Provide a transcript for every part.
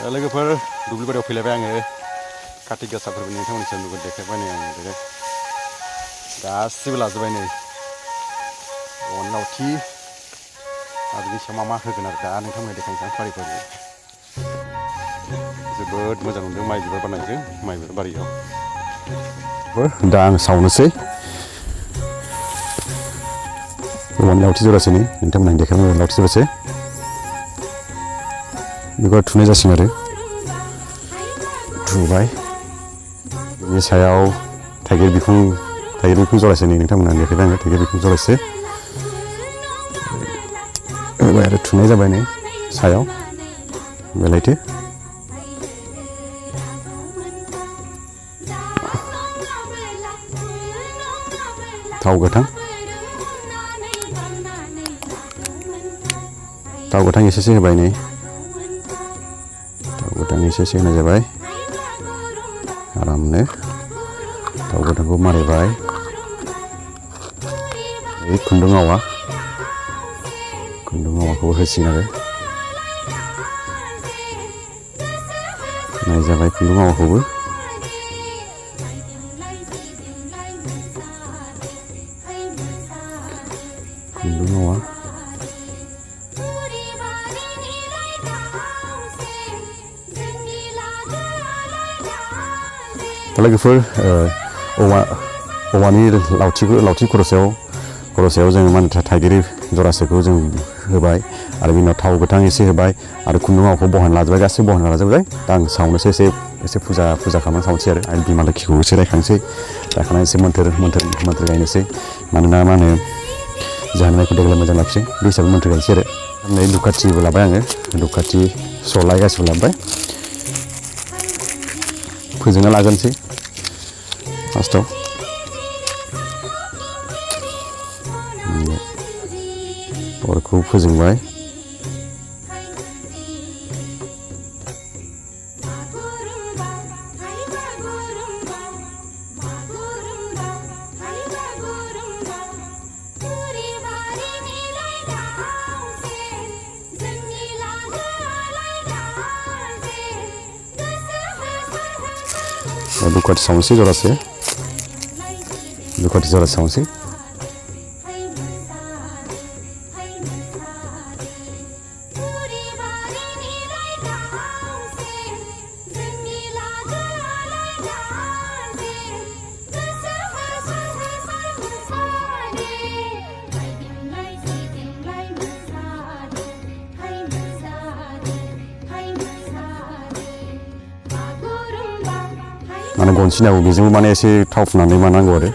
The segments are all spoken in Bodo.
लोगोफोर दुब्लि बारियाव फैलायबाय आङो काति गासा फोरबोनि नोंथांमोननि सायाव नुगोन देखायबाय नै आङो गासिबो लाजोबबाय नै औवानि लावथि आरो बिनि सायाव मा होगोन आरो दा नोंथांमोननो देखायनोसै फारि फारि जोबोद मोजां मोनदों माइ बिबार बारनायजों माइ बिबार बारियाव दा आं सावनोसै औवानि लावथि जरासे नै नोंथांमोननो देखायबाय लावथि जरासे बेखौ थुनाय जासिगोन आरो थुबाय बेनि सायाव थाइगिर बिखुं जरासे नै नोंथांमोननो देखायबाय आङो थाइगिर बिखुं जरासे होबाय आरो थुनाय जाबाय नै सायाव बेलायथो थाव गोथां एसेसो होबाय नै थाव गोथां एसेसो होनाय जाबाय आरामनो थाव गोथांखौ मारिबाय खुन्दुं आवाखौबो होसिगोन आरो होनाय जाबाय खुन्दुं आवाखौबो लोगोफोर औवानि लावथि खर'सायाव जों मा होनो थाइगिर जरासेखौ जों होबाय आरो बिनि उनाव थाव गोथां एसे होबाय आरो खुन्दुं आवाखौ बहायना लाजोबबाय गासैबो बहायना लाजोबबाय दा आं सावनोसै एसे फुजा खालामनानै सावनोसै आरो बिमा लोखिखौ एसे रायखांसै रायखांनानै एसे मोन्थोर गायनोसै मानोना मा होनो जाहानायखौ देग्लाय मोजां लाखिसै बे हिसाबै मोन्थोर गायनोसै आरो नै धुपखाथिबो लाबाय आङो धुपखाथि सलाय गासिबो लाबाय फोजोंना लागोनसै फार्स्टआव अरखौ फोजोंबाय धुपखाथि सावनोसै जरासे सावनोसै माने गनसिनाव बेजोंबो माने एसे थाव फुननानै मा नांगौ आरो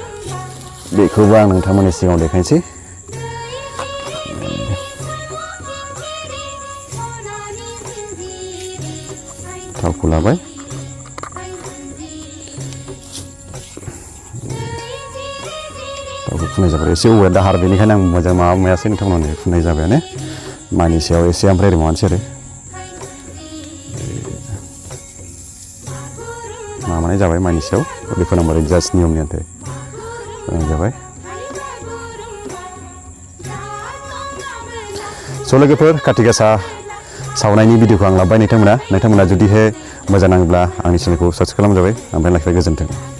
बेखौबो आं नोंथांमोननि सिगाङाव देखायनोसै थावखौ लाबाय थावखौ फुननाय जाबाय एसे औवाया दाहार बेनिखायनो आं मोजां माबायासै नोंथांमोननो फुननाय जाबायानो माइनि सायाव एसे ओमफ्राय ओरै माबानोसै आरो माबानाय जाबाय माइनि सायाव ओरै फोनांबाय जास्ट नियमनि आन्थाय फोनांनाय जाबाय स' लोगोफोर काति गासा सावनायनि भिडिअखौ आं लाबोबाय नोंथांमोना जुदिहाय मोजां नाङोब्ला आंनि चेनेलखौ साबस्क्राइब खालामजाबाय ओमफ्राय लाखिबाय गोजोन्थों।